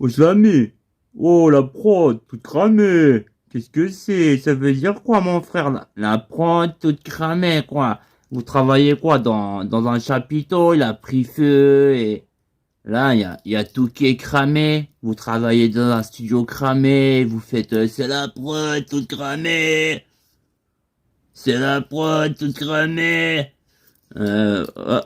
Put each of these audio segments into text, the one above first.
Oh, jamais. Oh, la prod, toute cramée. Qu'est-ce que c'est? Ça veut dire quoi, mon frère? La prod, toute cramée, quoi. Vous travaillez quoi? Dans un chapiteau, il a pris feu et là, il y a tout qui est cramé. Vous travaillez dans un studio cramé. Vous faites, c'est la prod, toute cramée. C'est la prod, toute cramée. Oh,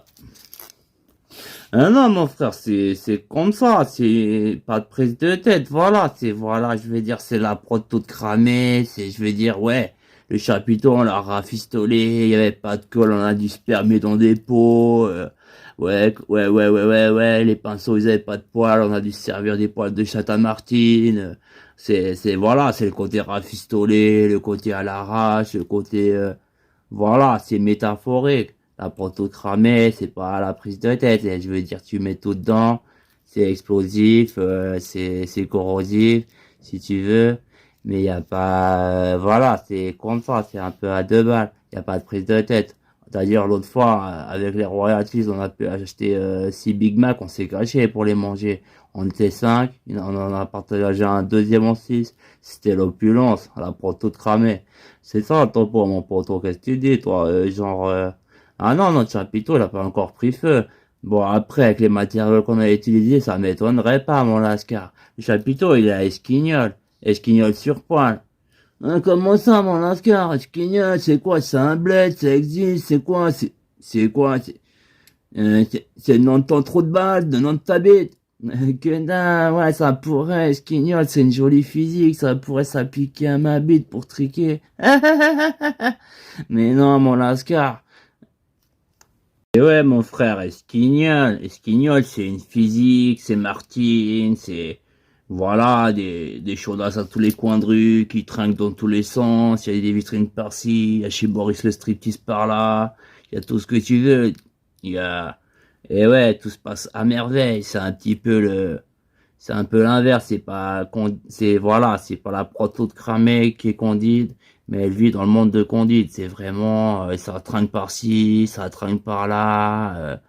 ah non, mon frère, c'est comme ça, c'est pas de prise de tête, voilà, voilà, je vais dire, c'est la prod toute cramée, je vais dire, ouais, le chapiteau, on l'a rafistolé, il y avait pas de colle, on a dû se permer dans des pots, ouais, les pinceaux, ils avaient pas de poils, on a dû se servir des poils de chatte à Martine, voilà, c'est le côté rafistolé, le côté à l'arrache, le côté, voilà, c'est métaphorique. La proto cramée, c'est pas la prise de tête. Je veux dire, tu mets tout dedans, c'est explosif, c'est corrosif, si tu veux. Mais il y a pas, voilà, c'est comme ça, c'est un peu à deux balles. Il y a pas de prise de tête. D'ailleurs, l'autre fois, avec les royalties, on a pu acheter 6 Big Mac, on s'est caché pour les manger. On était 5, on en a partagé un deuxième en 6. C'était l'opulence, la proto cramée. C'est ça, ton pour mon poteau, qu'est-ce que tu dis, toi, ah non, notre chapiteau, il a pas encore pris feu. Bon, après, avec les matériaux qu'on a utilisés, ça m'étonnerait pas, mon Lascar. Le chapiteau, il est à Esquignol. Esquignol sur poil. Hein, comment ça, mon Lascar? Esquignol, c'est quoi? C'est un bled, ça existe, c'est quoi? C'est quoi? C'est le nom de ton trou de balle, le nom de ta bite. Que dalle, ouais, ça pourrait, Esquignol, c'est une jolie physique, ça pourrait s'appliquer à ma bite pour triquer. Mais non, mon Lascar. Et ouais, mon frère, Esquignol, c'est une physique, c'est Martine, c'est, voilà, des chaudasses à tous les coins de rue, qui trinquent dans tous les sens, il y a des vitrines par-ci, il y a chez Boris le striptease par-là, il y a tout ce que tu veux, il y a, et ouais, tout se passe à merveille, c'est un peu l'inverse, voilà, c'est pas la proto de Cramé qui est Candide, mais elle vit dans le monde de Candide. C'est vraiment, ça traîne par-ci, ça traîne par-là.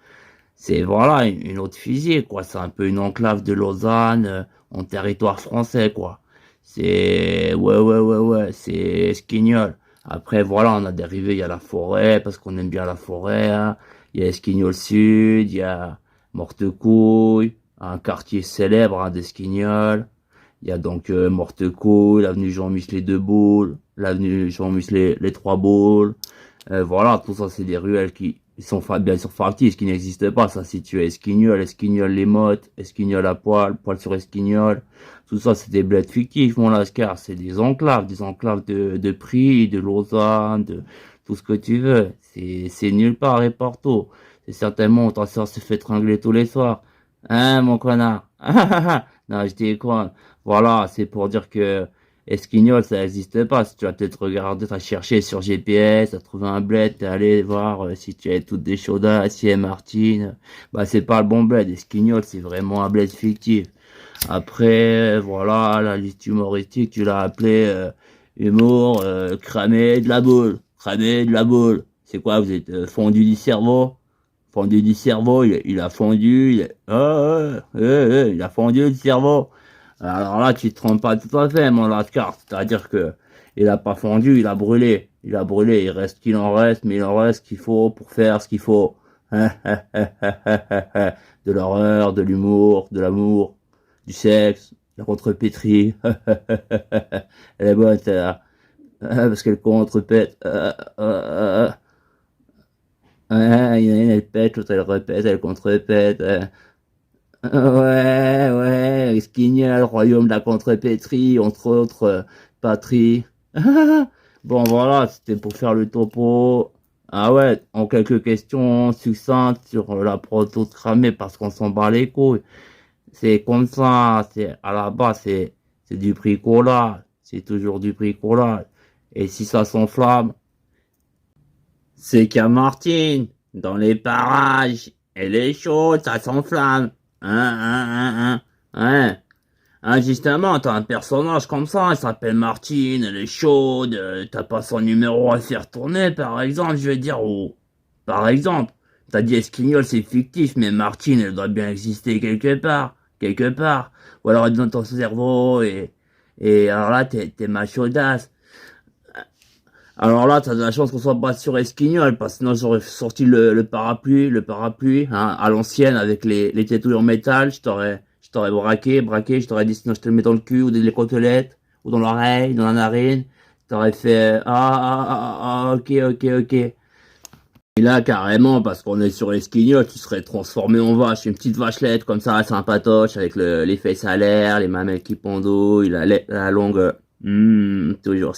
C'est voilà une autre physique, quoi. C'est un peu une enclave de Lausanne en territoire français, quoi. Ouais, c'est Esquignol. Après, voilà, on a dérivé, il y a la forêt, parce qu'on aime bien la forêt, hein. Il y a Esquignol Sud, il y a Mortecouille, un quartier célèbre hein, d'Esquignol. Il y a donc Mortecouille, l'avenue Jean-Mus les Deux Boules, l'avenue Jean-Mus les Trois Boules. Voilà, tout ça, c'est des ruelles qui sont bien sûr factices, qui n'existent pas. Ça se situe à Esquignol, Esquignol les Mottes, Esquignol à Poil, Poil sur Esquignol. Tout ça, c'est des bleds fictifs, mon Lascar. C'est des enclaves de Prix, de Lausanne, de tout ce que tu veux. C'est nulle part et partout. C'est certainement où ta soeur se fait tringler tous les soirs. Hein, mon connard? Non, je déconne. Voilà, c'est pour dire que Esquignol, ça n'existe pas. Si tu as peut-être regardé, t'as cherché sur GPS, t'as trouvé un bled, t'es allé voir si tu avais toutes des chaudas, si et Martine. Bah, c'est pas le bon bled. Esquignol, c'est vraiment un bled fictif. Après, voilà, la liste humoristique, tu l'as appelé humour, cramé de la boule. Cramé de la boule. C'est quoi, vous êtes fondu du cerveau? Fondu du cerveau, il a fondu, il a fondu le cerveau. Alors là, tu te trompes pas tout à fait, mon Lascar. C'est-à-dire que il a pas fondu, il a brûlé. Il a brûlé, il reste qu'il en reste, mais il en reste ce qu'il faut pour faire ce qu'il faut. De l'horreur, de l'humour, de l'amour, du sexe, la contrepétrie. Elle est bonne, celle-là. Parce qu'elle contrepète. Il y en a une, elle pète, l'autre elle répète, elle contrepète. Ouais, Esquignol, royaume de la contrepétrie, entre autres, patrie. Bon, voilà, c'était pour faire le topo. Ah ouais, en quelques questions succinctes sur la proto cramée parce qu'on s'en bat les couilles. C'est comme ça, c'est, à la base, c'est du bricolage. C'est toujours du bricolage. Et si ça s'enflamme, c'est qu'à Martine, dans les parages, elle est chaude, ça s'enflamme. Ouais. Hein, justement, t'as un personnage comme ça, elle s'appelle Martine, elle est chaude, t'as pas son numéro à faire tourner, par exemple, je veux dire, ou, par exemple, t'as dit Esquignol, c'est fictif, mais Martine, elle doit bien exister quelque part. quelque part. Ou alors elle est dans ton cerveau et alors là, t'es machaudasse. Alors là, t'as de la chance qu'on soit pas sur Esquignol, parce que sinon j'aurais sorti le parapluie, hein, à l'ancienne, avec les tétouilles en métal, je t'aurais braqué, je t'aurais dit sinon je te le mets dans le cul, ou des les côtelettes, ou dans l'oreille, dans la narine, t'aurais fait, ok, ok, ok. Et là, carrément, parce qu'on est sur Esquignol, tu serais transformé en vache, une petite vachelette, comme ça, sympatoche, avec les fesses à l'air, les mamelles qui pendouillent, la longue, toujours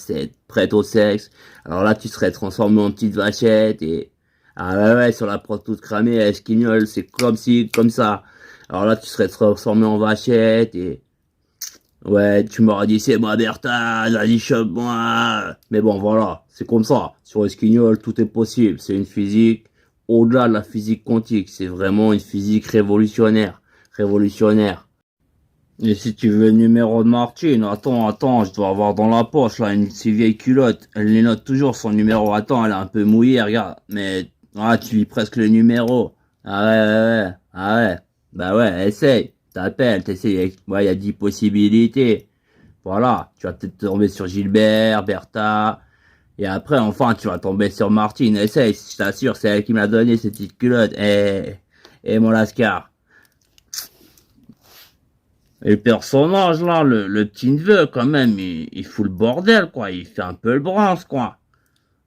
prête au sexe. Alors là, tu serais transformé en petite vachette et, ah ouais, ouais, sur la prod toute cramée, à Esquignol, c'est comme si, comme ça. Alors là, tu serais transformé en vachette et, ouais, tu m'aurais dit, c'est moi, Bertha, vas-y, chope-moi. Mais bon, voilà, c'est comme ça. Sur Esquignol, tout est possible. C'est une physique au-delà de la physique quantique. C'est vraiment une physique révolutionnaire. Révolutionnaire. Et si tu veux le numéro de Martine, attends, je dois avoir dans la poche, là, une si vieille culotte. Elle les note toujours son numéro. Attends, elle est un peu mouillée, regarde. Mais, tu lis presque le numéro. Ah ouais, ouais, ouais. Ah ouais. Bah ouais, essaye. T'appelles, t'essayes. Ouais, il y a 10 possibilités. Voilà. Tu vas peut-être tomber sur Gilbert, Bertha. Et après, enfin, tu vas tomber sur Martine. Essaye, je t'assure, c'est elle qui m'a donné cette petite culotte. Mon Lascar. Et le personnage, là, le petit neveu, quand même, il fout le bordel, quoi. Il fait un peu le bronze, quoi.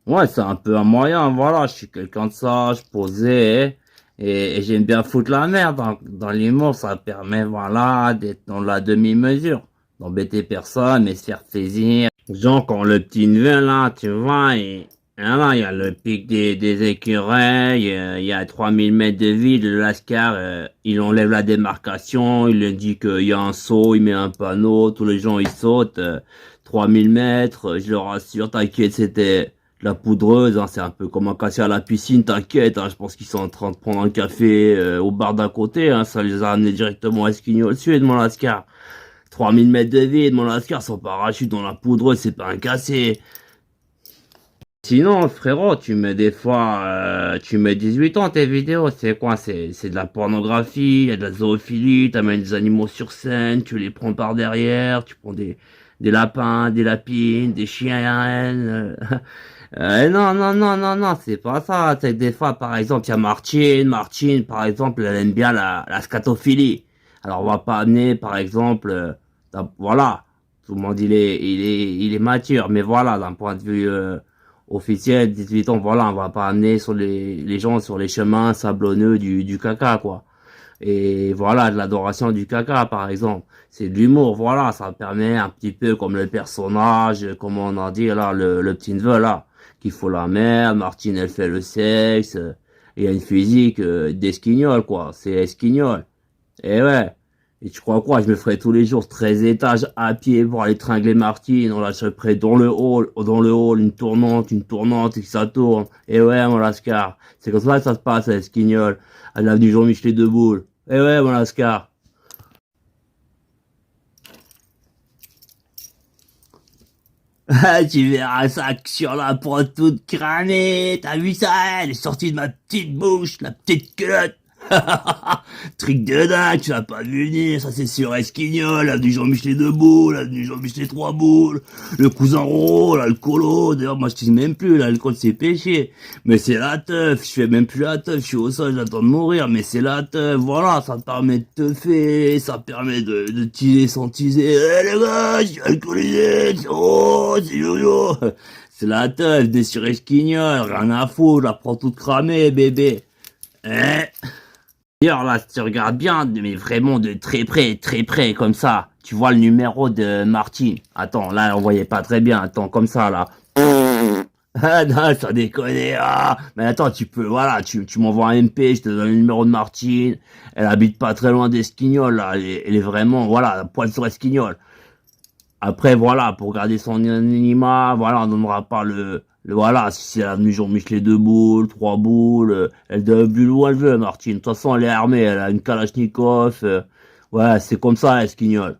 Ouais, c'est un peu un moyen, voilà. Je suis quelqu'un de sage, posé, et j'aime bien foutre la merde. Dans l'humour, ça permet, voilà, d'être dans la demi-mesure. D'embêter personne, mais se faire plaisir. Genre, quand le petit neveu, là, tu vois, là, il y a le pic des écureuils, il y a 3000 mètres de vide, le Lascar, il enlève la démarcation, il indique qu'il y a un saut, il met un panneau, tous les gens ils sautent, 3000 mètres, je le rassure, t'inquiète, c'était de la poudreuse, hein, c'est un peu comme un cassé à la piscine, t'inquiète, hein, je pense qu'ils sont en train de prendre un café au bar d'à côté, hein, ça les a amenés directement à Esquigno Sud, mon Lascar. 3000 mètres de vide, mon Lascar, sans parachute dans la poudreuse, c'est pas un cassé. Sinon, frérot, tu mets des fois, tu mets 18 ans tes vidéos, c'est quoi? C'est de la pornographie, il y a de la zoophilie, t'amènes des animaux sur scène, tu les prends par derrière, tu prends des lapins, des lapines, des chiens, non, non, non, non, non, c'est pas ça. C'est que des fois, par exemple, il y a Martine, par exemple, elle aime bien la scatophilie. Alors, on va pas amener, par exemple, voilà, tout le monde, il est mature, mais voilà, d'un point de vue, officiel, 18 ans, voilà, on va pas amener sur les gens sur les chemins sablonneux du caca, quoi. Et voilà, de l'adoration du caca, par exemple. C'est de l'humour, voilà, ça permet un petit peu comme le personnage, comme on a dit, là, le petit neveu, là, qui fout la merde, Martine, elle fait le sexe, il y a une physique d'esquignol, quoi, c'est esquignol. Et ouais. Et tu crois quoi? Je me ferais tous les jours 13 étages à pied pour aller tringler Martine. On l'achèterait dans le hall, une tournante, et que ça tourne. Et ouais, mon Lascar. C'est comme ça que ça se passe à Esquignol. À l'avenue Jean-Michel Debout. Et ouais, mon Lascar. Ah, tu verras ça que sur la prod toute cramée. T'as vu ça? Elle est sortie de ma petite bouche, la petite culotte. Truc de dingue, tu l'as pas vu venir, ça c'est sur Esquignol, avenue Jean-Michel Debout, l'avenue Jean-Michel Trois Boules, le cousin Roro, là, le colo, d'ailleurs moi je dis même plus, là, le code c'est péché, mais c'est la teuf, je fais même plus la teuf, je suis au sol, j'attends de mourir, mais c'est la teuf, voilà, ça permet de teuffer, ça permet de teaser sans teaser, les gars, je suis alcoolisé, c'est yo-yo, c'est la teuf, des sur Esquignol, rien à foutre, je la prends toute cramée, bébé, D'ailleurs, là, si tu regardes bien, mais vraiment de très près, comme ça, tu vois le numéro de Martine. Attends, là, on voyait pas très bien. Attends, comme ça, là. Ah non, ça déconne. Ah. Mais attends, tu peux, voilà, tu m'envoies un MP, je te donne le numéro de Martine. Elle habite pas très loin d'Esquignol, là. Elle est vraiment, voilà, poil sur Esquignol. Après, voilà, pour garder son anonymat, voilà, on donnera pas voilà, si c'est l'avenue Jean-Michel Debout, Trois Boules, elle doit plus loin elle veut, Martine. De toute façon, elle est armée, elle a une Kalachnikov, ouais, c'est comme ça, Esquignol.